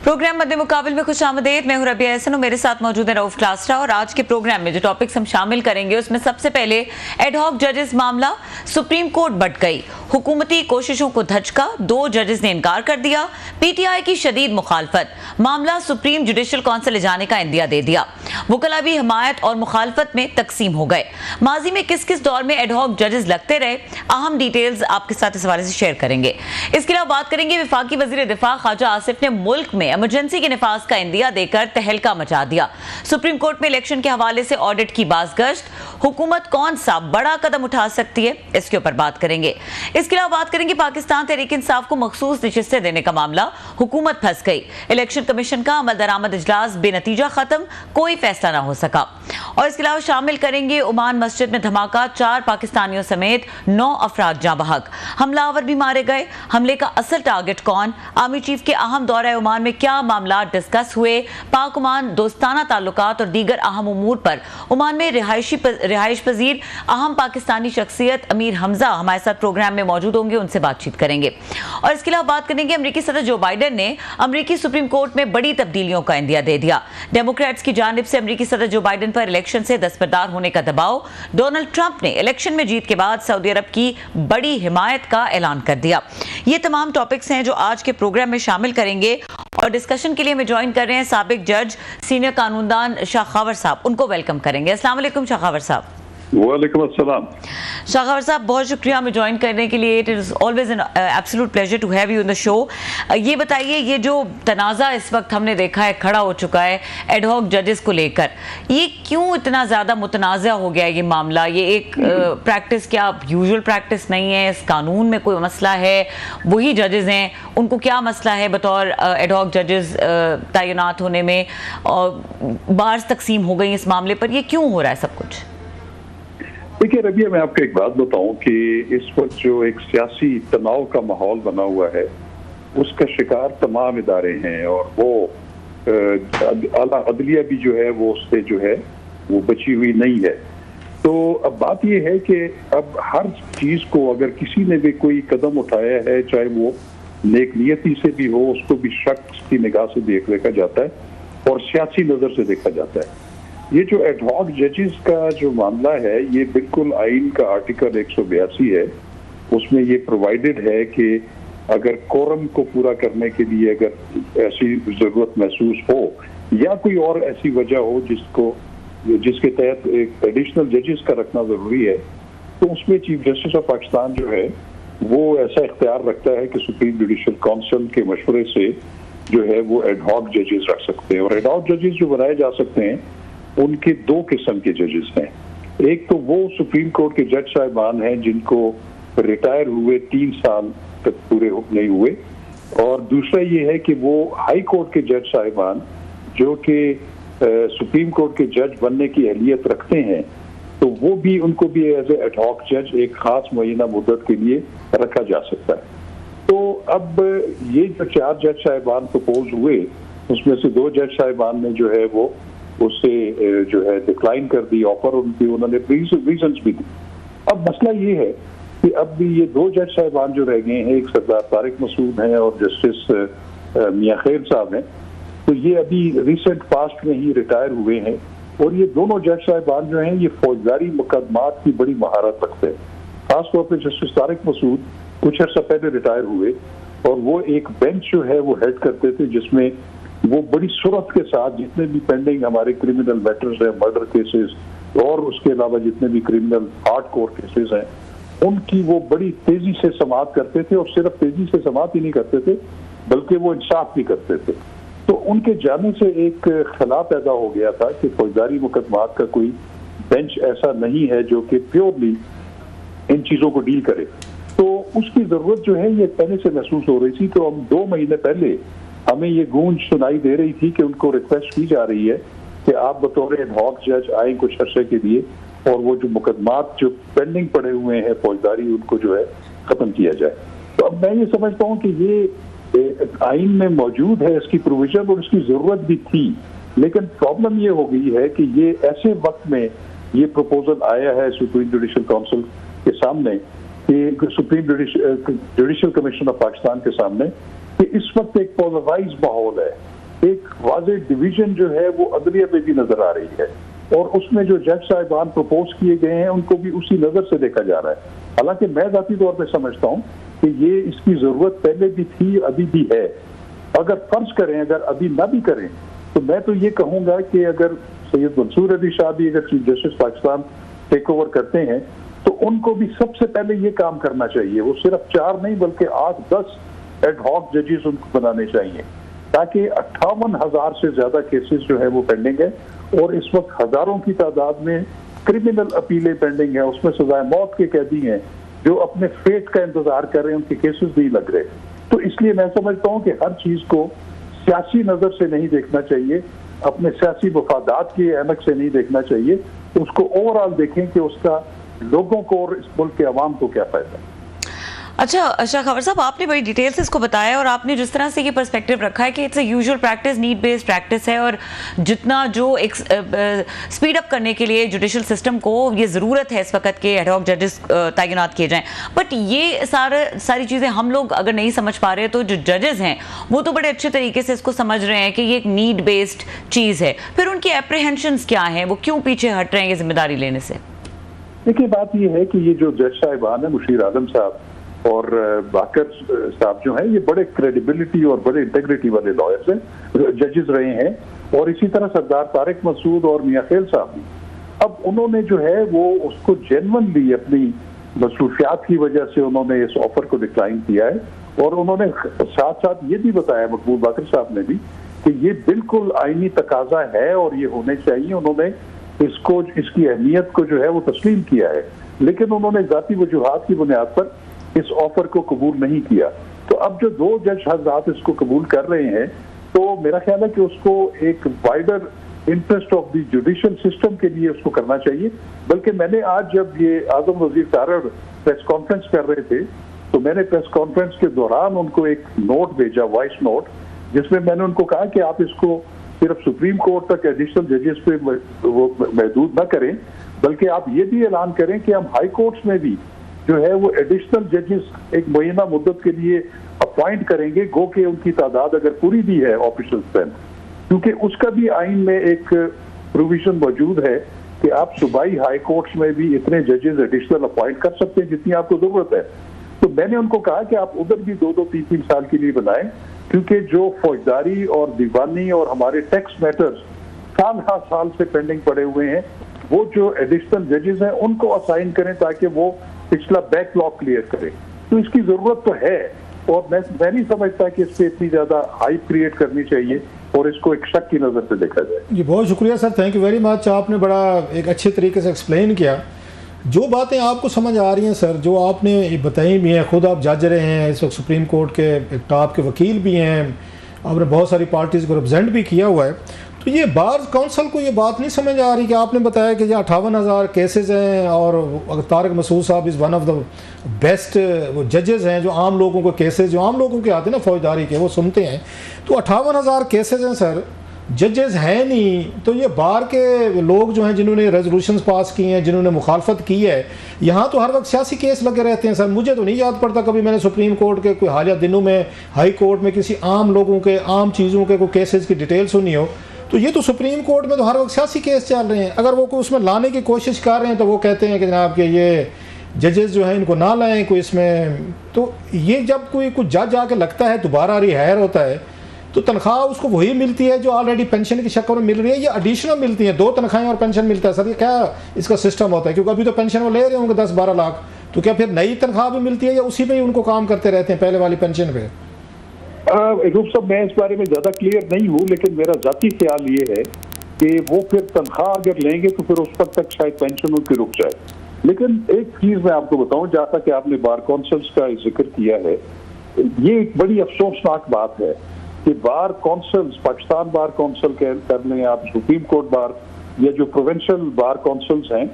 Programme मध्य मुकाबले में खुशामदीद। मैं हूं रबिया एहसन और मेरे साथ मौजूद है रऊफ क्लास्ट्रा। और आज के प्रोग्राम में जो टॉपिक्स हम शामिल करेंगे उसमें सबसे पहले एडहॉक जजेस मामला, सुप्रीम कोर्ट बट गई, हुकूमती कोशिशों को धचका, 2 जजेस ने इनकार कर दिया, पीटीआई की शदीद मुखालफत, मामला सुप्रीम जुडिशल काउंसिल ले जाने का इंदिया दे दिया, वकला भी हमायत और मुखालफत में तकसीम हो गए। माजी में किस किस दौर में एडहॉक जजेस लगते रहे, अहम डिटेल्स आपके साथ इस हवाले से शेयर करेंगे। इसके अलावा बात करेंगे विफाकी वजीर दिफा ख्वाजा आसिफ ने मुल्क में इमरजेंसी के निफाज का इंदिया देकर तहलका मचा दिया। सुप्रीम कोर्ट में इलेक्शन के हवाले से ऑडिट की बाज़गश्त, हुकूमत कौन सा बड़ा कदम उठा सकती है, इसके ऊपर बात करेंगे। इसके अलावा बात करेंगे पाकिस्तान तहरीक इंसाफ को मखसूस नशिस्तें देने का मामला, हुकूमत फंस गई, इलेक्शन कमीशन का अमल दरामद इजलास बेनतीजा खत्म, कोई फैसला ना हो सका। और इसके अलावा शामिल करेंगे ओमान मस्जिद में धमाका, 4 पाकिस्तानियों समेत 9 अफराद जाँ बहक, हमलावर भी मारे गए, हमले का असल टारगेट कौन, आर्मी चीफ के अहम दौरे ओमान में क्या मामला डिस्कस हुए, पाक ओमान दोस्ताना ताल्लुकात और दीगर अहम उमूर पर ओमान में रिहाइश पजीर अहम पाकिस्तानी शख्सियत अमीर हमजा हमारे साथ प्रोग्राम में मौजूद होंगे, उनसे बातचीत करेंगे। और इसके अलावा बात करेंगे अमेरिकी सदर जो बाइडेन ने अमेरिकी सुप्रीम कोर्ट में बड़ी तब्दीलियों का इंदिया दे दिया। डेमोक्रेट्स की जानिब से अमेरिकी सदर जो बाइडेन पर इलेक्शन से दस्तबरदार होने का दबाव, डोनाल्ड ट्रंप ने इलेक्शन में जीत के बाद सऊदी अरब की बड़ी हिमायत का ऐलान कर दिया। ये तमाम टॉपिक्स हैं जो आज के प्रोग्राम में शामिल करेंगे। और डिस्कशन के लिए हमें ज्वाइन कर रहे हैं साबिक जज सीनियर कानूनदान शाखावर साहब, उनको वेलकम करेंगे। अस्सलाम वालेकुम शाखावर साहब। वालेकुम अस्सलाम। शाखावर साहब बहुत शुक्रिया हमें ज्वाइन करने के लिए। It is always an absolute pleasure to have you in the show. ये बताइए, ये जो तनाज़ा इस वक्त हमने देखा है खड़ा हो चुका है एडहॉक जजेस को लेकर, ये क्यों इतना ज़्यादा मुतनाज़ा हो गया ये मामला? ये एक प्रैक्टिस क्या यूजुअल प्रैक्टिस नहीं है? इस कानून में कोई मसला है? वही जजेस हैं, उनको क्या मसला है बतौर एडहॉक जजेस तैनात होने में? और बार्स तकसीम हो गई इस मामले पर, ये क्यों हो रहा है सब कुछ? देखिए रबिया, मैं आपको एक बात बताऊं कि इस वक्त जो एक सियासी तनाव का माहौल बना हुआ है उसका शिकार तमाम इदारे हैं और वो आला अदलिया भी जो है वो उससे जो है वो बची हुई नहीं है। तो अब बात ये है कि अब हर चीज को अगर किसी ने भी कोई कदम उठाया है, चाहे वो नेक नियति से भी हो, उसको भी शख्स की निगाह से देखा जाता है और सियासी नजर से देखा जाता है। ये जो एडहॉक जजेस का जो मामला है ये बिल्कुल आइन का आर्टिकल 182 है, उसमें ये प्रोवाइडेड है कि अगर कोरम को पूरा करने के लिए अगर ऐसी जरूरत महसूस हो या कोई और ऐसी वजह हो जिसके तहत एक एडिशनल जजेस का रखना जरूरी है, तो उसमें चीफ जस्टिस ऑफ पाकिस्तान जो है वो ऐसा इख्तियार रखता है कि सुप्रीम जुडिशल काउंसिल के मशवरे से जो है वो एडहॉक जजेस रख सकते हैं। और एडहॉक जजेस जो बनाए जा सकते हैं उनके 2 किस्म के जजेस हैं। एक तो वो सुप्रीम कोर्ट के जज साहिबान हैं जिनको रिटायर हुए 3 साल तक पूरे नहीं हुए, और दूसरा ये है कि वो हाई कोर्ट के जज साहिबान जो कि सुप्रीम कोर्ट के जज बनने की अहलियत रखते हैं, तो वो भी उनको भी एज ए एडहॉक जज एक खास मुअय्यना मुद्दत के लिए रखा जा सकता है। तो अब ये जो 4 जज साहिबान प्रपोज हुए उसमें से 2 जज साहिबान ने जो है वो उससे जो है डिक्लाइन कर दी ऑफर, उन्होंने रीजंस भी दी। अब मसला ये है कि अब भी ये 2 जज साहिबान जो रह गए हैं, एक सरदार तारिक मसूद हैं और जस्टिस मियां खैर साहब हैं, तो ये अभी रिसेंट पास्ट में ही रिटायर हुए हैं। और ये दोनों जज साहिबान जो हैं ये फौजदारी मुकदमात की बड़ी महारत रखते हैं। खासतौर पर जस्टिस तारिक मसूद कुछ अर्सा पहले रिटायर हुए और वो एक बेंच जो है वो हेड करते थे जिसमें वो बड़ी सूरत के साथ जितने भी पेंडिंग हमारे क्रिमिनल मैटर्स हैं, मर्डर केसेस और उसके अलावा जितने भी क्रिमिनल हार्डकोर केसेस हैं, उनकी वो बड़ी तेजी से समाअत करते थे। और सिर्फ तेजी से समाअत ही नहीं करते थे बल्कि वो इंसाफ भी करते थे। तो उनके जाने से एक खला पैदा हो गया था कि फौजदारी मुकदमात का कोई बेंच ऐसा नहीं है जो कि प्योरली इन चीजों को डील करे। तो उसकी जरूरत जो है ये पहले से महसूस हो रही थी। तो हम 2 महीने पहले हमें ये गूंज सुनाई दे रही थी कि उनको रिक्वेस्ट की जा रही है कि आप बतौर एडहॉक जज आए कुछ अर्से के लिए और वो जो मुकदमात जो पेंडिंग पड़े हुए हैं फौजदारी उनको जो है खत्म किया जाए। तो अब मैं ये समझता हूँ कि ये आइन में मौजूद है इसकी प्रोविजन और इसकी जरूरत भी थी, लेकिन प्रॉब्लम ये हो गई है कि ये ऐसे वक्त में ये प्रपोजल आया है सुप्रीम जुडिशल काउंसिल के सामने कि supreme judicial commission of Pakistan के सामने कि इस वक्त एक पोलराइज माहौल है एक वाज़ेह डिवीजन जो है वो अदलिया पे भी नजर आ रही है, और उसमें जो जज साहिबान प्रपोज किए गए हैं उनको भी उसी नजर से देखा जा रहा है। हालांकि मैं जाती तौर पे समझता हूँ कि ये इसकी जरूरत पहले भी थी, अभी भी है। अगर फर्ज करें, अगर अभी ना भी करें, तो मैं तो ये कहूंगा कि अगर सैयद मंसूर अली शाह भी अगर chief justice Pakistan take over करते हैं तो उनको भी सबसे पहले ये काम करना चाहिए। वो सिर्फ 4 नहीं बल्कि 8-10 एड हॉक जजेस उनको बनाने चाहिए, ताकि 58,000 से ज्यादा केसेस जो है वो पेंडिंग है, और इस वक्त हजारों की तादाद में क्रिमिनल अपीलें पेंडिंग है। उसमें सजाए मौत के कैदी हैं जो अपने फेट का इंतजार कर रहे हैं, उनके केसेस नहीं लग रहे। तो इसलिए मैं समझता हूँ कि हर चीज को सियासी नजर से नहीं देखना चाहिए, अपने सियासी मफादात की ऐनक से नहीं देखना चाहिए, उसको ओवरऑल देखें कि उसका लोगों को और इस मुल्क के अवाम को क्या फायदा है। अच्छा शाह खबर साहब, आपने बड़ी डिटेल से इसको बताया, और आपने जिस तरह से ये पर्सपेक्टिव रखा है कि it's a usual practice, need based practice है, और जितना जो एक स्पीड अप करने के लिए जुडिशल सिस्टम को ये ज़रूरत है इस वक्त के एड हॉक जजेस तैनात किए जाएं। बट ये सारी चीज़ें हम लोग अगर नहीं समझ पा रहे तो जो जजेस हैं वो तो बड़े अच्छे तरीके से इसको समझ रहे हैं कि ये एक नीड बेस्ड चीज़ है, फिर उनकी एप्रीहेंशंस क्या हैं, वो क्यों पीछे हट रहे हैं ये जिम्मेदारी लेने से? देखिए, बात ये है कि ये जो जज साहिबान है, मुशीर आलम साहब और बाकर साहब जो हैं, ये बड़े क्रेडिबिलिटी और बड़े इंटेग्रिटी वाले लॉयर्स हैं, जजेस रहे हैं, और इसी तरह सरदार तारिक मसूद और मियां खेल साहब भी। अब उन्होंने जो है वो उसको जेन्युइनली अपनी मसरूफियात की वजह से उन्होंने इस ऑफर को डिक्लाइन किया है, और उन्होंने साथ साथ ये भी बताया, मकबूल बाकर साहब ने भी, कि ये बिल्कुल आईनी तकाजा है और ये होने चाहिए। उन्होंने इसको, इसकी अहमियत को जो है वो तस्लीम किया है, लेकिन उन्होंने जाती वजूहात की बुनियाद पर इस ऑफर को कबूल नहीं किया। तो अब जो 2 जज हजरात इसको कबूल कर रहे हैं, तो मेरा ख्याल है कि उसको एक wider interest of the judicial system के लिए उसको करना चाहिए। बल्कि मैंने आज जब ये आजम वजीर तारड़ प्रेस कॉन्फ्रेंस कर रहे थे, तो मैंने प्रेस कॉन्फ्रेंस के दौरान उनको एक नोट भेजा, वॉइस नोट, जिसमें मैंने उनको कहा कि आप इसको सिर्फ सुप्रीम कोर्ट तक एडिशनल जजेस पे वो महदूद न करें, बल्कि आप ये भी ऐलान करें कि हम हाई कोर्ट्स में भी जो है वो एडिशनल जजेस एक मुय्यना मुद्दत के लिए अपॉइंट करेंगे, गो के उनकी तादाद अगर पूरी भी है ऑफिशियल स्ट्रेंथ, क्योंकि उसका भी आइन में एक प्रोविजन मौजूद है कि आप सूबाई हाई कोर्ट्स में भी इतने जजेस एडिशनल अपॉइंट कर सकते हैं जितनी आपको जरूरत है। तो मैंने उनको कहा कि आप उधर भी 2-3 साल के लिए बनाएं, क्योंकि जो फौजदारी और दीवानी और हमारे टैक्स मैटर्स साल से पेंडिंग पड़े हुए हैं, वो जो एडिशनल जजेस हैं उनको असाइन करें ताकि वो पिछला बैकलॉग क्लियर करें। तो इसकी जरूरत तो है, और मैं नहीं समझता कि इस पे इतनी ज्यादा हाइप क्रिएट करनी चाहिए और इसको एक शक की नजर से देखा जाए। जी बहुत शुक्रिया sir, thank you very much. आपने बड़ा एक अच्छे तरीके से एक्सप्लेन किया। जो बातें आपको समझ आ रही हैं सर, जो आपने बताई भी हैं, खुद आप जज रहे हैं, इस वक्त सुप्रीम कोर्ट के एक टॉप के वकील भी हैं, आपने बहुत सारी पार्टीज़ को रिप्रेजेंट भी किया हुआ है, तो ये बार काउंसिल को ये बात नहीं समझ आ रही कि आपने बताया कि ये 58,000 केसेस हैं, और तारिक मसूद साहब is one of the best वो जजेस हैं जो आम लोगों को केसेस जो आम लोगों के आते हैं ना फौजदारी के, वो सुनते हैं। तो 58,000 केसेस हैं सर, जजेस हैं नहीं, तो ये बाहर के लोग जो हैं जिन्होंने रेजोल्यूशंस पास की हैं, जिन्होंने मुखालफत की है, यहाँ तो हर वक्त सियासी केस लगे रहते हैं सर। मुझे तो नहीं याद पड़ता कभी मैंने सुप्रीम कोर्ट के कोई हालिया दिनों में हाई कोर्ट में किसी आम लोगों के आम चीज़ों के कोई केसेस की डिटेल सुनी हो। तो ये तो सुप्रीम कोर्ट में तो हर वक्त सियासी केस चल रहे हैं। अगर वो कोई उसमें लाने की कोशिश कर रहे हैं तो वो कहते हैं कि जनाब के ये जजेस जो हैं इनको ना लाएं कोई इसमें। तो ये जब कोई कुछ जज आके लगता है दोबारा रिहायर होता है तो तनख्वाह उसको वही मिलती है जो ऑलरेडी पेंशन की शक्ल में मिल रही है, या एडिशनल मिलती है, 2 तनख्वाहें और पेंशन मिलता है सर, ये क्या इसका सिस्टम होता है? क्योंकि अभी तो पेंशन वो ले रहे होंगे 10-12 लाख, तो क्या फिर नई तनख्वाह भी मिलती है या उसी पे ही उनको काम करते रहते हैं पहले वाली पेंशन पे? रूप साहब, मैं इस बारे में ज्यादा क्लियर नहीं हूँ, लेकिन मेरा जाती ख्याल ये है कि वो फिर तनख्वाह अगर लेंगे तो फिर उस वक्त तक शायद पेंशन उनकी रुक जाए। लेकिन एक चीज मैं आपको बताऊं, जहाँ तक आपने बार काउंसिल्स का जिक्र किया है, ये एक बड़ी अफसोसनाक बात है कि बार काउंसिल्स, पाकिस्तान बार काउंसिल कर लें आप, सुप्रीम कोर्ट बार या जो प्रोविंशियल बार काउंसिल्स हैं,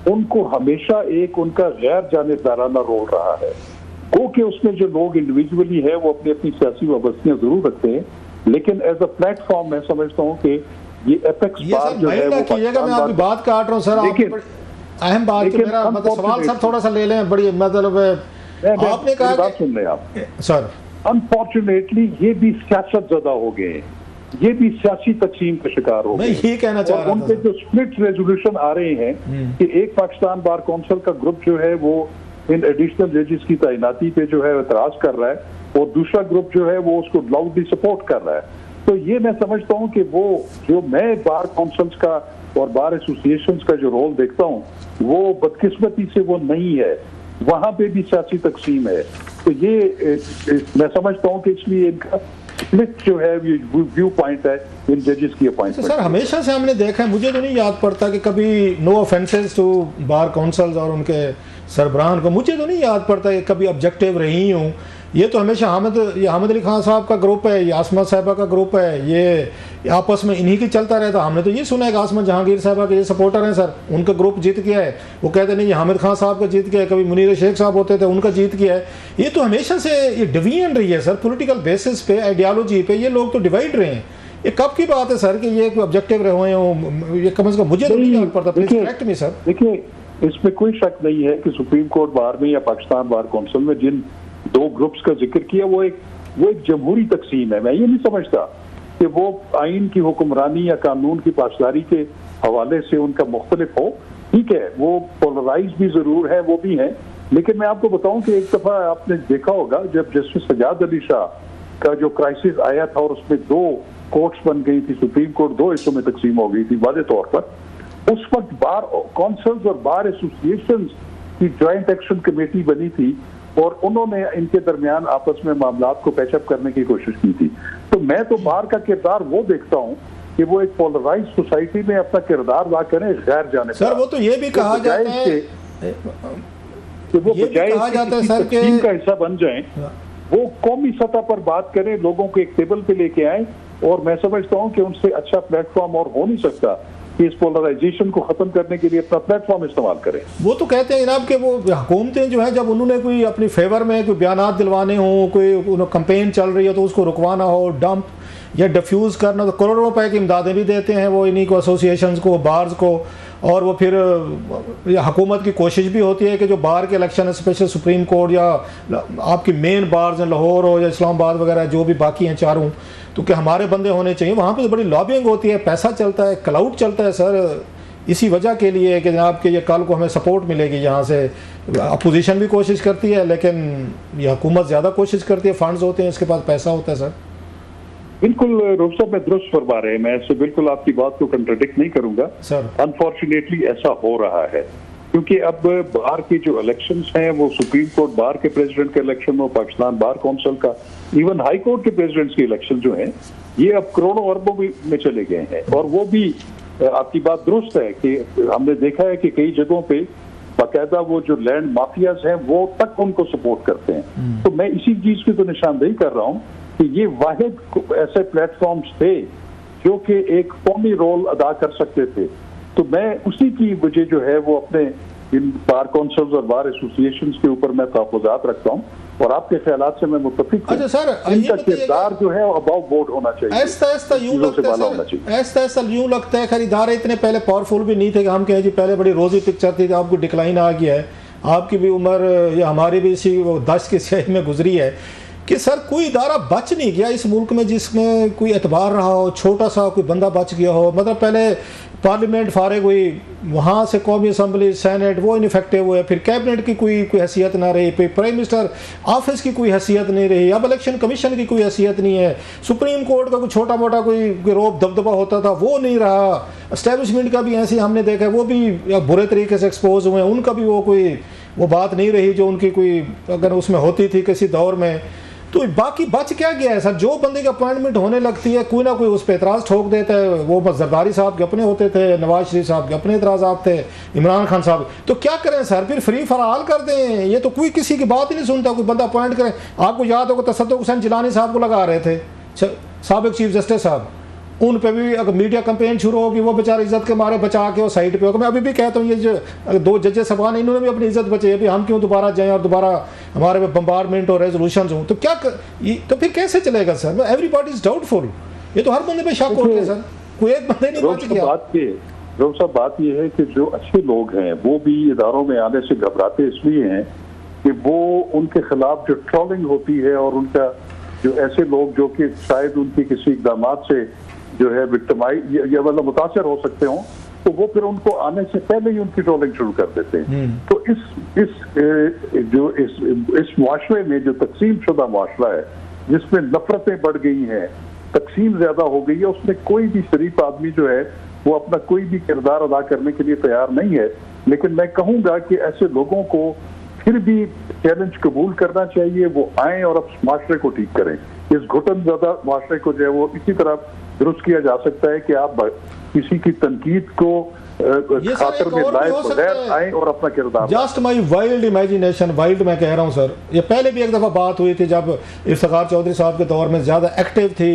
उनको हमेशा एक उनका गैर जानिबदाराना रोल रहा है। गो कि उसमें जो लोग इंडिविजुअली है वो अपनी अपनी सियासी वाबस्तियां जरूर रखते हैं, लेकिन एज अ प्लेटफॉर्म मैं समझता हूँ कि ये एपेक्स बार जो है वो कीजिएगा, मैं आपकी बात काट रहा हूँ सर, अहम बात है मेरा, मतलब सवाल सर थोड़ा सा ले लें, बड़ी मतलब आपने कहा बात सुन लें आप सर, अनफॉर्चुनेटली ये भी सियासत ज़्यादा हो गए हैं। ये भी सियासी तकसीम का शिकार हो मैं गए। यही कहना चाह रहा था उनके जो स्प्लिट रेजोल्यूशन आ रहे हैं कि एक पाकिस्तान बार काउंसिल का ग्रुप जो है वो इन एडिशनल जजेस की तैनाती पे जो है एतराज कर रहा है और दूसरा ग्रुप जो है वो उसको लाउडली सपोर्ट कर रहा है। तो ये मैं समझता हूँ कि वो जो मैं बार काउंसिल्स का और बार एसोसिएशंस का जो रोल देखता हूँ वो बदकिस्मती से वो नहीं है, वहां पे भी सियासी तकसीम है। तो ये मैं समझता हूँ कि इसलिए इनका स्प्लिट जो है व्यू पॉइंट है इन जजेस की अपॉइंटमेंट। सर हमेशा से हमने देखा है, मुझे तो नहीं याद पड़ता कि कभी no offences to bar councils और उनके सरबराहान को, मुझे तो नहीं याद पड़ता कि कभी ऑब्जेक्टिव रही हूँ। ये तो हमेशा हामिद अली खान साहब का ग्रुप है, ये आसमा साहिबा का ग्रुप है, ये आपस में इन्हीं की चलता रहता। हमने तो ये सुना है कि आसमा जहांगीर साहिबा के ये सपोर्टर हैं सर, उनका ग्रुप जीत गया है, वो कहते नहीं ये हामिद खान साहब का जीत गया है, कभी मुनीर शेख साहब होते थे उनका जीत गया है। ये तो हमेशा से ये डिवीजन रही है सर, पॉलिटिकल बेसिस पे, आइडियोलॉजी पे ये लोग तो डिवाइड रहे हैं। ये कब की बात है सर कि ये कोई ऑब्जेक्टिव रहे हो? ये कम से कम मुझे तो नहीं याद पड़ता। Please correct me sir. देखिए इसमें कोई शक नहीं है कि सुप्रीम कोर्ट बार में या पाकिस्तान बार काउंसिल में जिन दो ग्रुप्स का जिक्र किया वो एक जमहूरी तकसीम है। मैं ये नहीं समझता कि वो आइन की हुक्मरानी या कानून की पासदारी के हवाले से उनका मुख्तलिफ हो। ठीक है, वो पोलराइज भी जरूर है, वो भी है, लेकिन मैं आपको बताऊं कि एक दफा आपने देखा होगा जब जस्टिस सजाद अली शाह का जो क्राइसिस आया था और उसमें दो कोर्ट्स बन गई थी, सुप्रीम कोर्ट दो हिस्सों में तकसीम हो गई थी वाज़ेह तौर पर, उस वक्त बार काउंसिल्स और बार एसोसिएशंस की ज्वाइंट एक्शन कमेटी बनी थी और उन्होंने इनके दरमियान आपस में मामलात को पैचअप करने की कोशिश की थी। तो मैं तो बार का किरदार वो देखता हूँ कि वो एक पोलराइज सोसाइटी में अपना किरदार अदा करें गैर जाने सर। वो तो ये भी कहा जाता है कि वो बजाय सर के टीम का हिस्सा बन जाएं, वो कौमी सतह पर बात करें, लोगों को एक टेबल पे लेके आए, और मैं समझता हूँ कि उनसे अच्छा प्लेटफॉर्म और हो नहीं सकता कि इस पोलराइजेशन को खत्म करने के लिए अपना प्लेटफॉर्म इस्तेमाल करें। वो तो कहते हैं जनाब कि वो हुकूमतें जो हैं जब उन्होंने कोई अपनी फेवर में कोई बयानात दिलवाने हों, कोई कैंपेन चल रही हो तो उसको रुकवाना हो, डंप या डिफ्यूज़ करना, तो करोड़ों रुपए की इमदादें भी देते हैं वो इन्हीं को, एसोसिएशंस को, बार्स को। और वो फिर हुकूमत की कोशिश भी होती है कि जो बार के इलेक्शन है, स्पेशल सुप्रीम कोर्ट या आपकी मेन बार्स हैं, लाहौर हो या इस्लामाबाद वगैरह जो भी बाकी हैं चारों, तो कि हमारे बंदे होने चाहिए। वहाँ पे तो बड़ी लॉबिंग होती है, पैसा चलता है, क्लाउड चलता है सर, इसी वजह के लिए कि जनाब कि ये कल को हमें सपोर्ट मिलेगी। यहाँ से अपोजिशन भी कोशिश करती है लेकिन ये हुकूमत ज़्यादा कोशिश करती है, फंड्स होते हैं, इसके पास पैसा होता है सर। बिल्कुल रूफ साहब मैं दुरुस्त फरमा रहे हैं, मैं इससे बिल्कुल आपकी बात को कंट्राडिक्ट नहीं करूंगा सर। अनफॉर्चुनेटली ऐसा हो रहा है क्योंकि अब बार के जो इलेक्शंस हैं वो सुप्रीम कोर्ट बार के प्रेसिडेंट का इलेक्शन हो, पाकिस्तान बार काउंसिल का, इवन हाई कोर्ट के प्रेसिडेंट्स के इलेक्शन जो हैं ये अब करोड़ों अरबों में चले गए हैं। और वो भी आपकी बात दुरुस्त है कि हमने देखा है कि कई जगहों पे बाकायदा वो जो लैंड माफियाज हैं वो तक उनको सपोर्ट करते हैं। तो मैं इसी चीज की तो निशानदेही कर रहा हूँ कि ये वाहिद ऐसे प्लेटफॉर्म्स थे जो कि एक कौमी रोल अदा कर सकते थे। तो मैं उसी की वजह जो है वो अपने इन बार काउंसिल्स और बार एसोसिएशंस के ऊपर मैं तहफ़्फ़ुज़ात रखता हूँ और आपके ख्यालात से मैं मुत्तफ़िक हूँ। अच्छा सर, इनका किरदार जो है अबाव बोर्ड होना चाहिए, ऐसा यूं लगता है खैर इदारे इतने पहले पावरफुल भी नहीं थे कि हम कहें जी पहले बड़ी रोजी पिक्चर थी, आपको डिक्लाइन आ गया है, आपकी भी उम्र या हमारी भी इसी 10 की स्याही में गुजरी है कि सर कोई इदारा बच नहीं गया इस मुल्क में जिसमें कोई एतबार रहा हो, छोटा सा कोई बंदा बच गया हो। मतलब पहले पार्लियामेंट फारिग हुई, वहाँ से कौमी असम्बली, सेनेट वो इनफेक्टिव हुए, फिर कैबिनेट की कोई हैसियत ना रही, फिर प्राइम मिनिस्टर ऑफिस की कोई हैसियत नहीं रही, अब इलेक्शन कमीशन की कोई हैसियत नहीं है, सुप्रीम कोर्ट का कोई छोटा मोटा कोई रोब दबदबा होता था वो नहीं रहा, एस्टेब्लिशमेंट का भी ऐसे हमने देखा है वो भी बुरे तरीके से एक्सपोज हुए, उनका भी वो बात नहीं रही जो उनकी कोई अगर उसमें होती थी किसी दौर में। तो बाकी बच क्या गया है सर? जो बंदे की अपॉइंटमेंट होने लगती है कोई ना कोई उस पर एतराज़ ठोक देता है। वो जरदारी साहब के अपने होते थे, नवाज शरीफ साहब के अपने एतराज़ात थे, इमरान खान साहब, तो क्या करें सर? फिर फ्री फराल कर दें? ये तो कोई किसी की बात ही नहीं सुनता, कोई बंदा अपॉइंट करें। आपको याद होगा तसद्दुक़ हुसैन जिलानी साहब को लगा रहे थे साबिक़ चीफ जस्टिस साहब, उन पे भी अगर मीडिया कैंपेन शुरू होगी वो बेचारे इज्जत के मारे बचा के वो साइड पे होगा। मैं अभी भी कहता हूँ ये जो 2 जजेस साहबान इन्होंने भी अपनी इज्जत बचाई, अभी हम क्यों दोबारा जाएं और दोबारा हमारे में बम्बारमेंट और रेजोल्यूशन हो, तो क्या तो फिर कैसे चलेगा सर? एवरीबॉडी इज डाउटफुल, ये तो हर बंदे पे शक होते हैं सर, कोई एक बंदे नहीं बच गया। बात ये है कि जो अच्छे लोग हैं वो भी इदारों में आने से घबराते इसलिए हैं कि वो उनके खिलाफ जो ट्रोलिंग होती है और उनका जो ऐसे लोग जो कि शायद उनकी किसी इकदाम से जो है विक्टिमाइज या मतलब मुतासर हो सकते हों, तो वो फिर उनको आने से पहले ही उनकी ट्रोलिंग शुरू कर देते हैं। तो इस मुआशरे में जो तकसीम शुदा मुआशरा है, जिसमें नफरतें बढ़ गई हैं, तकसीम ज्यादा हो गई है, उसमें कोई भी शरीफ आदमी जो है वो अपना कोई भी किरदार अदा करने के लिए तैयार नहीं है। लेकिन मैं कहूँगा कि ऐसे लोगों को फिर भी चैलेंज कबूल करना चाहिए, वो आए और अब माशरे को ठीक करें। इस घुटन ज्यादा माशरे को जो है वो इसी तरह दुरुस्त किया जा सकता है कि आप किसी की तनकीद को खातर में लाए बगैर आए और अपना किरदार। Just my wild imagination, wild मैं कह रहा हूँ सर, ये पहले भी एक दफ़ा बात हुई थी जब इफ्तिखार चौधरी साहब के दौर में ज़्यादा एक्टिव थी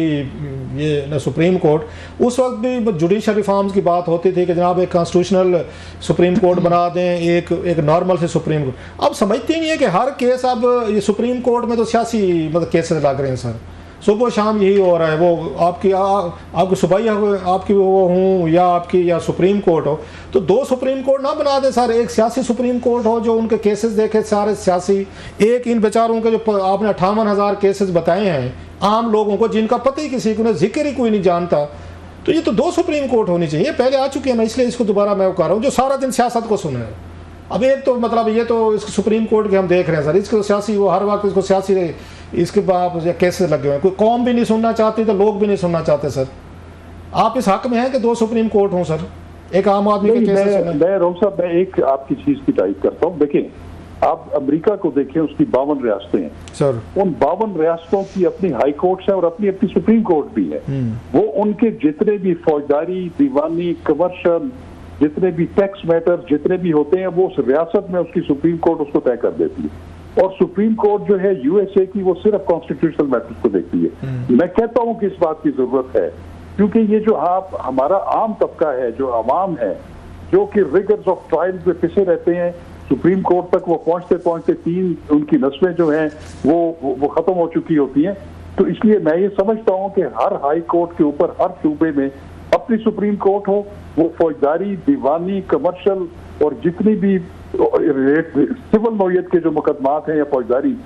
ये सुप्रीम कोर्ट, उस वक्त भी जुडिशल रिफॉर्म्स की बात होती थी कि जनाब एक कॉन्स्टिट्यूशनल सुप्रीम कोर्ट बना दें, एक नॉर्मल से सुप्रीम कोर्ट। अब समझते नहीं है कि हर केस अब ये सुप्रीम कोर्ट में तो सियासी मतलब केसेस लग रहे हैं सर, सुबह शाम यही हो रहा है। वो आपकी सुबाई आपकी वो हूँ या सुप्रीम कोर्ट हो, तो दो सुप्रीम कोर्ट ना बना दें सर, एक सियासी सुप्रीम कोर्ट हो जो उनके केसेस देखे सारे सियासी, एक इन बेचारों के जो आपने 58,000 केसेस बताए हैं आम लोगों को जिनका पता ही किसी को जिक्र ही कोई नहीं जानता, तो ये तो दो सुप्रीम कोर्ट होनी चाहिए। पहले आ चुकी है, मैं इसलिए इसको दोबारा मैं कर रहा हूँ, जो सारा दिन सियासत को सुने। अब एक तो मतलब ये तो इसको सुप्रीम कोर्ट के हम देख रहे हैं सर, इसको सियासी वो हर वक्त इसको सियासी इसके बाद कैसे लगे हुए हैं, कोई कौम भी नहीं सुनना चाहती तो लोग भी नहीं सुनना चाहते सर। आप इस हक में हैं कि दो सुप्रीम कोर्ट हों सर, एक आम आदमी के केसेस में। मैं रोम साहब, मैं एक आपकी चीज की तारीफ करता हूँ। देखिए आप अमेरिका को देखें, उसकी 52 रियासतें हैं सर, उन 52 रियासतों की अपनी हाई कोर्ट्स है और अपनी अपनी सुप्रीम कोर्ट भी है। वो उनके जितने भी फौजदारी, दीवानी, कमर्शियल, जितने भी टैक्स मैटर जितने भी होते हैं, वो उस रियासत में उसकी सुप्रीम कोर्ट उसको तय कर देती है। और सुप्रीम कोर्ट जो है यूएसए की, वो सिर्फ कॉन्स्टिट्यूशनल मैटर्स को देखती है। मैं कहता हूं कि इस बात की जरूरत है, क्योंकि ये जो हमारा आम तबका है, जो अवाम है, जो कि रिगर्स ऑफ ट्रायल में पिसे रहते हैं, सुप्रीम कोर्ट तक वो पहुंचते पहुंचते तीन उनकी नस्लें जो हैं वो खत्म हो चुकी होती हैं। तो इसलिए मैं ये समझता हूं कि हर हाई कोर्ट के ऊपर हर सूबे में अपनी सुप्रीम कोर्ट हो, वो फौजदारी, दीवानी, कमर्शियल और जितनी भी सिविल नौयत के जो मुकदमात हैं या फौजदारी,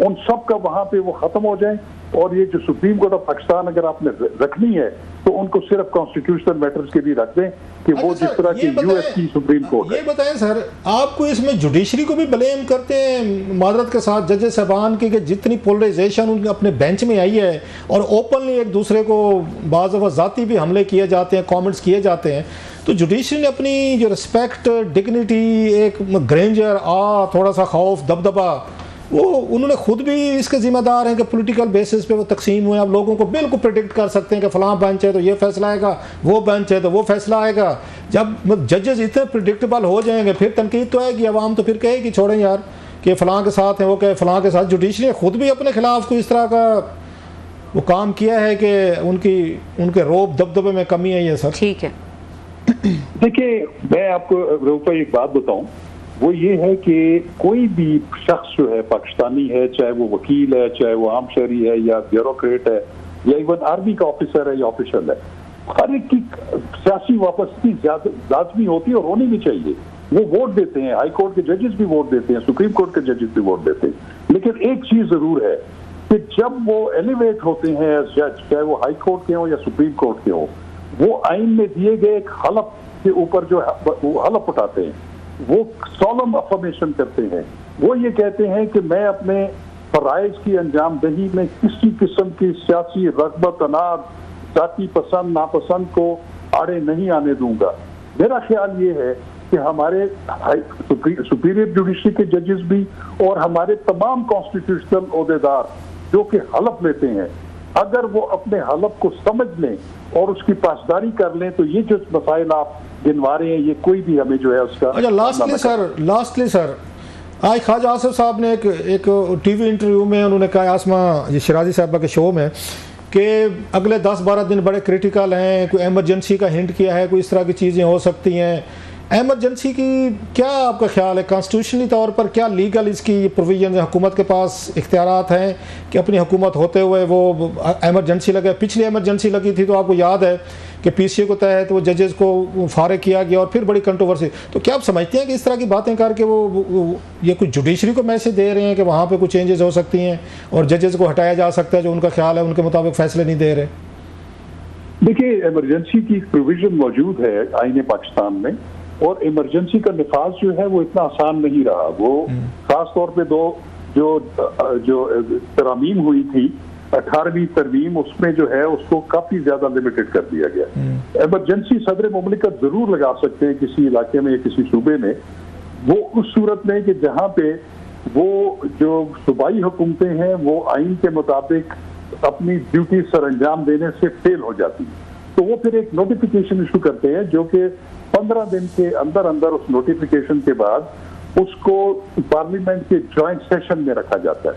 उन सब का वहां पे वो खत्म हो जाए। और ये जो सुप्रीम कोर्ट ऑफ पाकिस्तान अगर आपने रखनी है तो उनको सिर्फ कॉन्स्टिट्यूशनल मैटर्स के लिए रख दें कि वो जिस तरह की यूएस की सुप्रीम कोर्ट है। ये बताएं सर, आपको इसमें जुडिशरी को भी ब्लेम करते हैं मादरत के साथ जजेस साहबान की कि जितनी पोलराइजेशन उनके अपने बेंच में आई है और ओपनली एक दूसरे को बाज़ दफ़ा ज़ाती भी हमले किए जाते हैं, कमेंट्स किए जाते हैं, तो जुडिशरी ने अपनी जो रिस्पेक्ट, डिग्निटी, एक ग्रेंजर थोड़ा सा खौफ, दबदबा, वो उन्होंने खुद भी इसके जिम्मेदार हैं कि पॉलिटिकल बेसिस पे वो तकसीम हुए। आप लोगों को बिल्कुल प्रेडिक्ट कर सकते हैं कि फलां बेंच है तो ये फैसला आएगा, वो बेंच है तो वो फैसला आएगा। जब जजेस इतने प्रेडिक्टेबल हो जाएंगे फिर तनकीद तो आएगी, आवाम तो फिर कहेगी छोड़ें यार कि फलां के साथ हैं, वो कहे फलां के साथ। जुडिशरी ने खुद भी अपने खिलाफ कोई इस तरह का वो काम किया है कि उनके रोब दबदबे में कमी आई है सर। ठीक है, देखिए मैं आपको रूपा एक बात बताऊं, वो ये है कि कोई भी शख्स जो है पाकिस्तानी है, चाहे वो वकील है, चाहे वो आम शहरी है या ब्यूरोक्रेट है या इवन आर्मी का ऑफिसर है या ऑफिशियल है, हर एक की सियासी वापसी लाजमी होती है और होनी भी चाहिए। वो वोट देते हैं, हाई कोर्ट के जजेस भी वोट देते हैं, सुप्रीम कोर्ट के जजेस भी वोट देते हैं। लेकिन एक चीज जरूर है कि जब वो एलिवेट होते हैं एज जज, चाहे वो हाई कोर्ट के हो या सुप्रीम कोर्ट के हो, वो आइन में दिए गए एक हलफ के ऊपर जो वो हलफ उठाते हैं, वो सॉलम अफर्मेशन करते हैं। वो ये कहते हैं कि मैं अपने फराइज की अंजामदही में किसी किस्म की सियासी रगबत, अनाज, जाति पसंद नापसंद को आड़े नहीं आने दूंगा। मेरा ख्याल ये है कि हमारे सुपीरियर जुडिशरी के जजेस भी और हमारे तमाम कॉन्स्टिट्यूशनल ओहदेदार जो कि हलफ लेते हैं, अगर वो अपने हलफ को समझ लें और उसकी पासदारी कर लें तो ये जो मसाइल आप गिनवा रहे हैं ये कोई भी हमें जो है उसका। अच्छा, लास्टली सर आज ख्वाजा आसिफ साहब ने एक टीवी इंटरव्यू में उन्होंने कहा, आसमा ये शिराजी साहबा के शो में, कि अगले 10-12 दिन बड़े क्रिटिकल हैं, कोई एमरजेंसी का हिंट किया है, कोई इस तरह की चीज़ें हो सकती हैं, एमरजेंसी की क्या आपका ख्याल है, कॉन्स्टिट्यूशनली तौर पर क्या लीगल इसकी प्रोविजन है? हुकूमत के पास इख्तियारात हैं कि अपनी हुकूमत होते हुए वो एमरजेंसी लगे? पिछली एमरजेंसी लगी थी तो आपको याद है कि पीसीए को तहत वो जजेस को फारिग किया गया और फिर बड़ी कंट्रोवर्सी। तो क्या आप समझते हैं कि इस तरह की बातें करके वो ये कुछ जुडिशरी को मैसेज दे रहे हैं कि वहाँ पे कुछ चेंजेस हो सकती हैं और जजेस को हटाया जा सकता है जो उनका ख्याल है उनके मुताबिक फैसले नहीं दे रहे? देखिए, इमरजेंसी की प्रोविजन मौजूद है आईन पाकिस्तान में, और इमरजेंसी का निफाज जो है वो इतना आसान नहीं रहा। वो खास तौर पे दो जो तरमीम हुई थी, 18वीं तरमीम, उसमें जो है उसको काफी ज्यादा लिमिटेड कर दिया गया। इमरजेंसी सदर मुमलिकत जरूर लगा सकते हैं किसी इलाके में या किसी सूबे में, वो उस सूरत में कि जहाँ पे वो जो सूबाई हुकूमतें हैं वो आइन के मुताबिक अपनी ड्यूटी सर अंजाम देने से फेल हो जाती है, तो वो फिर एक नोटिफिकेशन इशू करते हैं जो कि 15 दिन के अंदर अंदर उस नोटिफिकेशन के बाद उसको पार्लियामेंट के जॉइंट सेशन में रखा जाता है,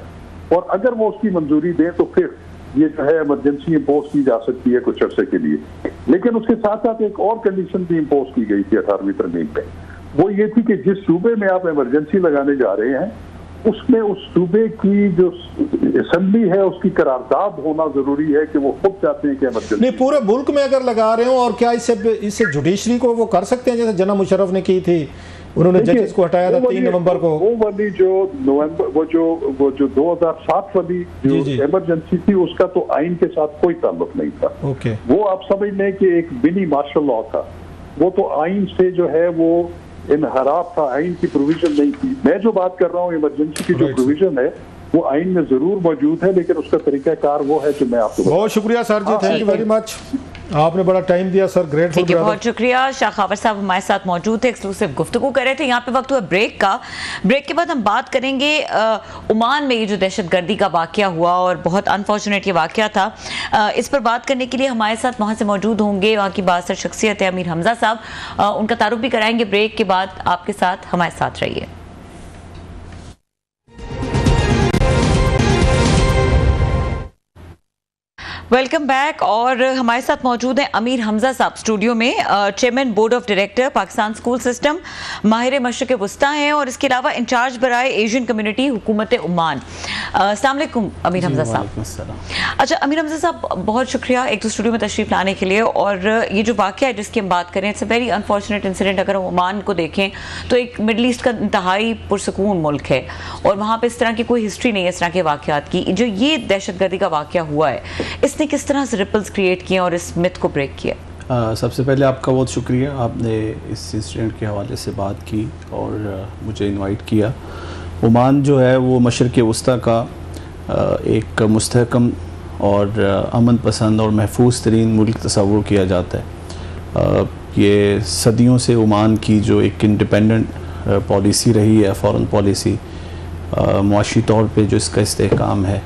और अगर वो उसकी मंजूरी दें तो फिर ये जो है इमरजेंसी इम्पोज की जा सकती है कुछ अर्से के लिए। लेकिन उसके साथ साथ एक और कंडीशन भी इम्पोज की गई थी 18वीं तरमीम में, वो ये थी कि जिस सूबे में आप इमरजेंसी लगाने जा रहे हैं उसमें उस सूबे की जो असेंबली है उसकी करारदाद होना जरूरी है कि वो खुद चाहते हैं कि इमरजेंसी नहीं पूरे मुल्क में अगर लगा रहे हो। और क्या इससे जुडिशरी को वो कर सकते हैं जैसे जना मुशर्रफ ने की थी, उन्होंने जजेस को हटाया था 3 नवंबर को? वो वाली जो नवंबर वो जो 2007 वाली जो इमरजेंसी थी उसका तो आइन के साथ कोई ताल्लुक नहीं था। ओके, वो आप समझ लें कि एक मिनी मार्शल लॉ था, वो तो आइन से जो है वो इनहराफ था, आइन की प्रोविजन नहीं थी। मैं जो बात कर रहा हूँ इमरजेंसी की जो प्रोविजन है वो आइन में जरूर मौजूद है, लेकिन उसका तरीकाकार वो है जो मैं आपको बहुत शुक्रिया सर जी, थैंक यू वेरी मच, आपने बड़ा टाइम दिया सर, ग्रेटफुल। बहुत शुक्रिया। शाह खावर साहब हमारे साथ मौजूद थे, एक्सक्लूसिव गुफ्तगू कर रहे थे। यहाँ पे वक्त हुआ ब्रेक का। ब्रेक के बाद हम बात करेंगे ओमान में ये जो दहशतगर्दी का वाकया हुआ और बहुत अनफॉर्चुनेट ये वाकया था, इस पर बात करने के लिए हमारे साथ वहाँ से मौजूद होंगे वहाँ की बासर शख्सियत है अमीर हमजा साहब, उनका तारुफ भी कराएंगे ब्रेक के बाद। आपके साथ हमारे साथ रहिए। Welcome back. और हमारे साथ मौजूद हैं अमीर हमजा साहब स्टूडियो में, chairman board of director Pakistan school system, माहिर मशरिक़ वस्ता हैं और इसके अलावा इंचार्ज बराए एशियन कम्युनिटी हुकूमत ओमान। अस्सलाम वालेकुम अमीर हमजा साहब। अच्छा अमीर हमजा साहब, बहुत शुक्रिया एक तो स्टूडियो में तशरीफ लाने के लिए। और ये जो वाक़या है जिसकी हम बात करें, it's a very unfortunate incident. अगर हम ओमान को देखें तो एक मिडल ईस्ट का इंतहाई पुरसकून मुल्क है और वहाँ पर इस तरह की कोई हिस्ट्री नहीं है इस तरह के वाक़यात की। जो ये दहशतगर्दी का वाक़या हुआ है इसने किस तरह से रिपल्स क्रिएट किए और इस मिथ को ब्रेक किया? सबसे पहले आपका बहुत शुक्रिया, आपने इस इंसिडेंट के हवाले से बात की और मुझे इनवाइट किया। ओमान जो है वो मशरिक़ वस्ता का एक मुस्तहकम और अमन पसंद और महफूज तरीन मुल्क तस्वुर किया जाता है। ये सदियों से ओमान की जो एक इंडिपेंडेंट पॉलिसी रही है, फ़ॉरेन पॉलिसी, मुआशी तौर पे जो इसका इस्तेहकाम है,